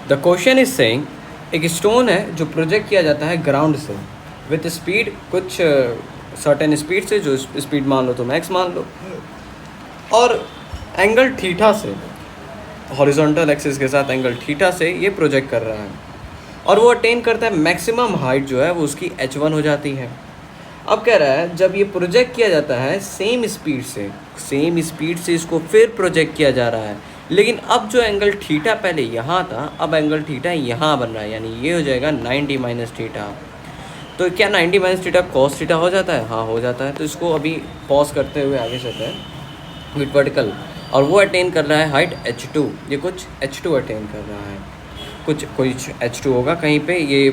The question is saying एक stone है जो प्रोजेक्ट किया जाता है ग्राउंड से विथ स्पीड कुछ सर्टेन स्पीड से, जो स्पीड मान लो तो मैक्स मान लो, और एंगल थीटा से, हॉरिजॉन्टल एक्सिस के साथ एंगल थीटा से ये प्रोजेक्ट कर रहा है, और वो अटेन करता है मैक्सिमम हाइट जो है वो उसकी h1 हो जाती है। अब कह रहा है जब ये प्रोजेक्ट किया जाता है सेम स्पीड से इसको फिर प्रोजेक्ट किया जा रहा है, लेकिन अब जो एंगल थीटा पहले यहाँ था अब एंगल थीटा यहाँ बन रहा है, यानी ये हो जाएगा 90 माइनस थीटा। तो क्या 90 माइनस थीटा कॉस थीटा हो जाता है? हाँ हो जाता है। तो इसको अभी पॉज करते हुए आगे चलते हैं विथ वर्टिकल, और वो अटेन कर रहा है हाइट h2, ये कुछ h2 अटेन कर रहा है, कोई h2 होगा कहीं पे। ये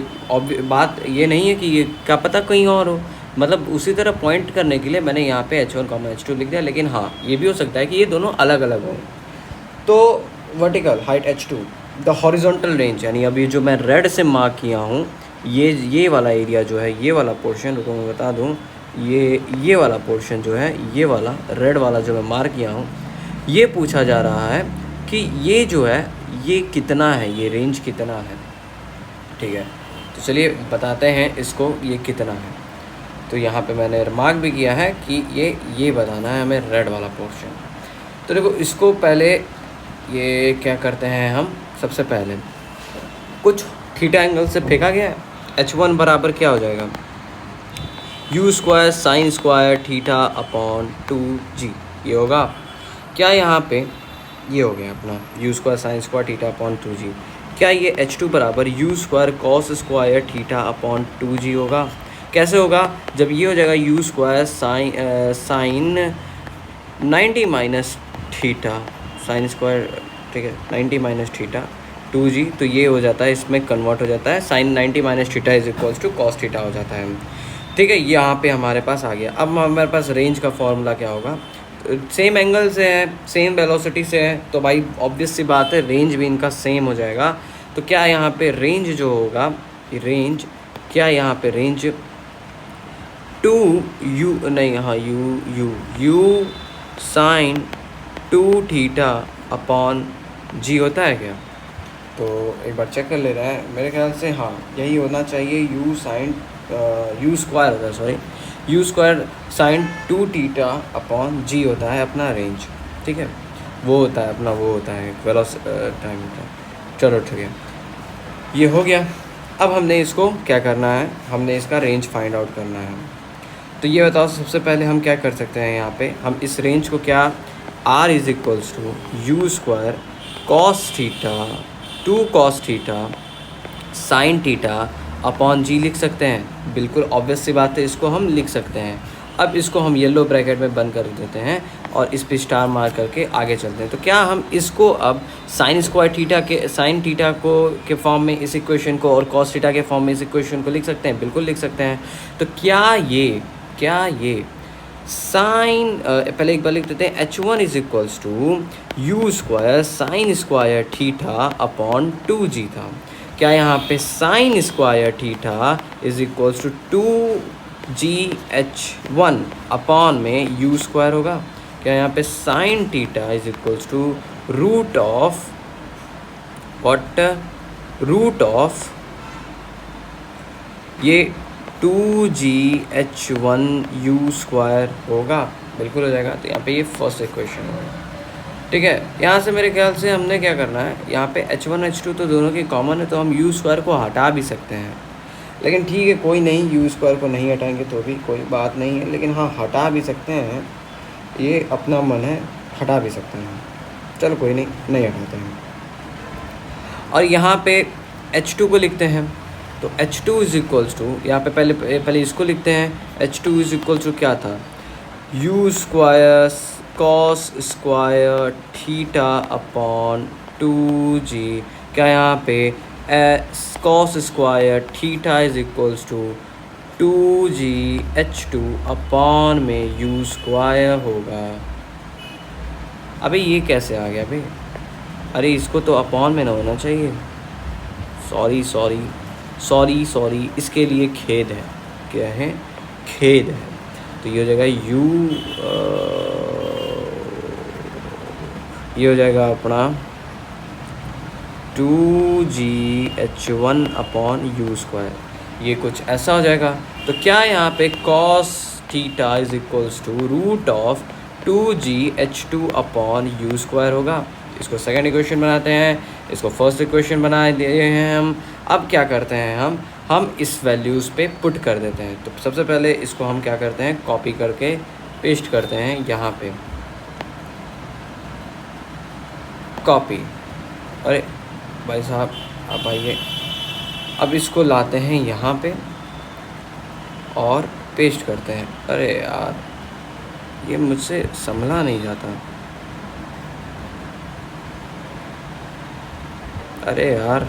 बात ये नहीं है कि ये क्या पता कहीं और हो, मतलब उसी तरह पॉइंट करने के लिए मैंने यहाँ पे h1, h2 लिख दिया, लेकिन हाँ ये भी हो सकता है कि ये दोनों अलग अलग हों। तो vertical height h2, the horizontal range, यानी अभी जो मैं रेड से मार्क किया हूँ ये वाला एरिया जो है, ये वाला पोर्शन, रुको मैं बता दूँ, ये वाला पोर्शन जो है, ये वाला रेड वाला जो मैं मार्क किया हूँ, ये पूछा जा रहा है कि ये जो है ये कितना है, ये रेंज कितना है। ठीक है, तो चलिए बताते हैं इसको ये कितना है। तो यहाँ पे मैंने मार्क भी किया है कि ये बताना है हमें रेड वाला पोर्शन। तो देखो इसको पहले ये क्या करते हैं हम, सबसे पहले कुछ थीटा एंगल से फेंका गया है, h1 बराबर क्या हो जाएगा, u square sine square theta upon 2g, ये होगा क्या। यहाँ पे ये हो गया अपना u square sine square theta upon 2g। क्या ये h2 बराबर u square cos square theta upon 2g होगा? कैसे होगा? जब ये हो जाएगा u square sine 90 minus theta sine square, ठीक है, 90 माइनस थीटा 2g, तो ये हो जाता है, इसमें कन्वर्ट हो जाता है, sine 90 minus theta is equals to cos theta हो जाता है। ठीक है, यहाँ पे हमारे पास आ गया। अब हमारे पास रेंज का फॉर्मूला क्या होगा, सेम एंगल से है, सेम वेलोसिटी से है, तो भाई ऑब्वियस सी बात है रेंज भी इनका सेम हो जाएगा। तो क्या यहाँ पे रेंज जो होगा, रेंज क्या यहाँ पे रेंज 2u नहीं, हाँ u sine 2 theta upon g होता है क्या? तो एक बार चेक कर ले रहा है, मेरे ख्याल से हाँ यही होना चाहिए, u साइन u स्क्वायर होता है, sorry u square sine 2 theta upon g होता है अपना रेंज। ठीक है, वो होता है अपना, वो होता है टाइम का। चलो ठीक है, ये हो गया। अब हमने इसको क्या करना है, हमने इसका रेंज फाइंड आउट करना है। तो ये बताओ सबसे पहले हम क्या कर सकते हैं, यहाँ पे हम इस रेंज को क्या r is equals to u square cos theta 2 cos theta sine theta upon g लिख सकते हैं। बिल्कुल ऑब्वियस सी बात है, इसको हम लिख सकते हैं। अब इसको हम येलो ब्रैकेट में बंद कर देते हैं और इस पे स्टार मार करके आगे चलते हैं। तो क्या हम इसको अब साइन स्क्वायर थीटा के, साइन थीटा को के फॉर्म में इस इक्वेशन को और कॉस थीटा के फॉर्म में इस इक्वेशन को लिख सकते हैं? बिल्कुल लिख सकते हैं। तो क्या ये साइन, पहले एक बार लिख देते हैं, h1 is equals to u square sine square theta upon 2g था। क्या यहाँ पे sine square theta is equals to 2gh1 upon में यू स्क्वायर होगा? क्या यहाँ पे sine theta is equals to root of what, root of ये 2gh1 u स्क्वायर होगा? बिल्कुल हो जाएगा। तो यहाँ पे ये फर्स्ट इक्वेशन होगा। ठीक है, यहाँ से मेरे ख्याल से हमने क्या करना है, यहाँ पे h1 h2 तो दोनों की कॉमन है, तो हम u स्क्वायर को हटा भी सकते हैं। लेकिन ठीक है, कोई नहीं, u स्क्वायर को नहीं हटाएंगे तो भी कोई बात नहीं है, लेकिन हाँ हटा भी सकते हैं, ये अपना मन है, हटा भी सकते हैं। चलो कोई नहीं, नहीं हटाते हैं। और यहाँ पे h2 को लिखते हैं, तो h2 इज इक्वल्स टू, यहाँ पे पहले इसको लिखते हैं, h2 इज इक्वल्स टू क्या था, u square cos square theta upon 2g। क्या यहाँ पे cos square theta is equals to 2gh2 upon में u स्क्वायर होगा। अबे ये कैसे आ गया भाई? अरे इसको तो अपॉन में ना होना चाहिए, सॉरी, इसके लिए खेद है। क्या है? खेद है। तो ये हो जाएगा ये हो जाएगा अपना 2gh1/u², ये कुछ ऐसा हो जाएगा। तो क्या यहाँ पे cos theta is equals to √2gh2/u² होगा। इसको सेकंड इक्वेशन बनाते हैं, इसको फर्स्ट इक्वेशन बना दिए हैं हम। अब क्या करते हैं हम इस वैल्यूज़ पे पुट कर देते हैं। तो सबसे पहले इसको हम क्या करते हैं, कॉपी करके पेस्ट करते हैं यहाँ पे, कॉपी। अरे भाई साहब आप आइए, अब इसको लाते हैं यहाँ पे और पेस्ट करते हैं। अरे यार ये मुझसे संभला नहीं जाता। अरे यार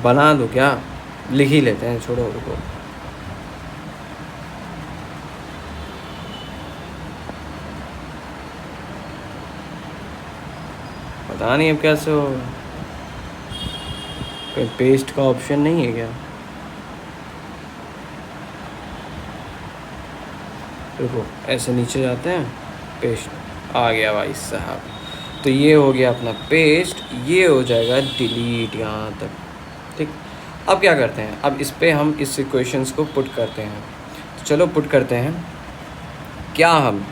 बना दूँ क्या, लिख ही लेते हैं, छोड़ो रुको। पता नहीं अब कैसे हो, कोई पेस्ट का ऑप्शन नहीं है क्या। रुको ऐसे नीचे जाते हैं, पेस्ट आ गया भाई साहब। तो ये हो गया अपना पेस्ट, ये हो जाएगा डिलीट यहाँ तक। ठीक, अब क्या करते हैं, अब इस पे हम इस इक्वेशंस को पुट करते हैं। तो चलो पुट करते हैं। क्या हम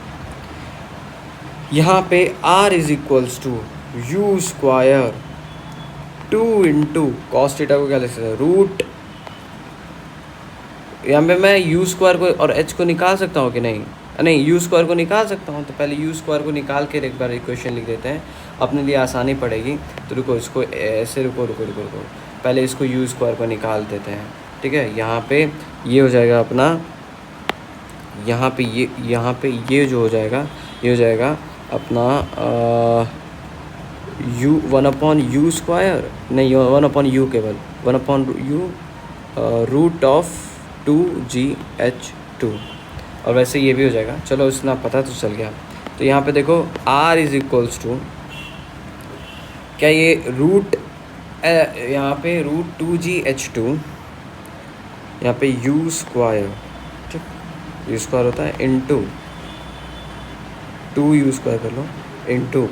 यहाँ पे r is equals to u² 2 into cos theta को क्या लिख सकते हैं, रूट, यहाँ पे मैं u² को और h को निकाल सकता हूँ कि नहीं, नहीं u² को निकाल सकता हूँ। तो पहले u² को निकाल के एक बार इक्वेशन लिख देते हैं, अपने लिए आसानी पड़ेगी। तो रुको इसको ऐसे, रुको, पहले इसको u² को निकाल देते हैं। ठीक है, यहाँ पे ये हो जाएगा अपना, यहाँ पे ये जो हो जाएगा, ये हो जाएगा अपना u1/u², नहीं 1/u, केवल 1/u √2gh2। और वैसे ये भी हो जाएगा, चलो इतना पता तो चल गया। तो यहाँ पे देखो r इज इक्वल्स टू, क्या ये यहाँ पे √2gh2, यहाँ पे u², ठीक, u² होता है इंटू 2u² कर लो, इंटू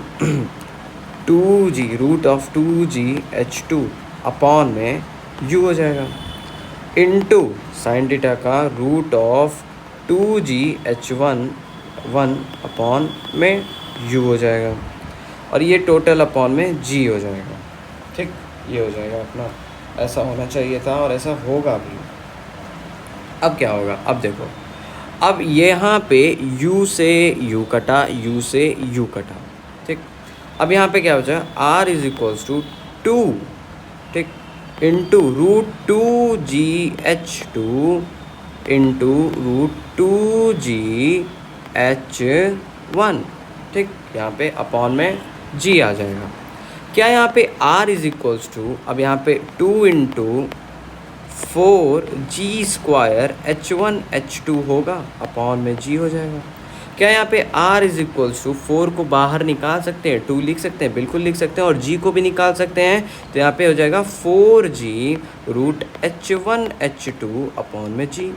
2g √2gh2 में u हो जाएगा, इंटू साइन थीटा का √2gh1 में u हो जाएगा, और ये टोटल अपॉन में g हो जाएगा। ठीक, ये हो जाएगा अपना, ऐसा होना चाहिए था और ऐसा होगा भी। अब क्या होगा, अब देखो, अब यहाँ पे u से u कटा, u से u कटा। ठीक, अब यहाँ पे क्या हो जाएगा, r इज इक्वल्स टू 2, ठीक, इंटू √2gh2 इंटू √2gh1। ठीक, यहाँ पे अपॉन में g आ जाएगा। क्या यहाँ पे r इज इक्वल्स टू, अब यहाँ पे 2 इंटू 4g²h1h2 होगा, अपॉन में g हो जाएगा। क्या यहाँ पे r इज इक्वल्स टू 4 को बाहर निकाल सकते हैं, 2 लिख सकते हैं, बिल्कुल लिख सकते हैं, और g को भी निकाल सकते हैं। तो यहाँ पे हो जाएगा 4g √h1h2 अपॉन में g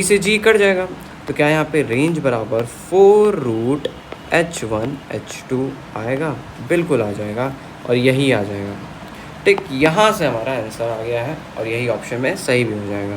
से g कट जाएगा। तो क्या यहाँ पे रेंज बराबर 4√h1h2 आएगा, बिल्कुल आ जाएगा, और यही आ जाएगा। ठीक, यहाँ से हमारा आंसर आ गया है, और यही ऑप्शन में सही भी हो जाएगा।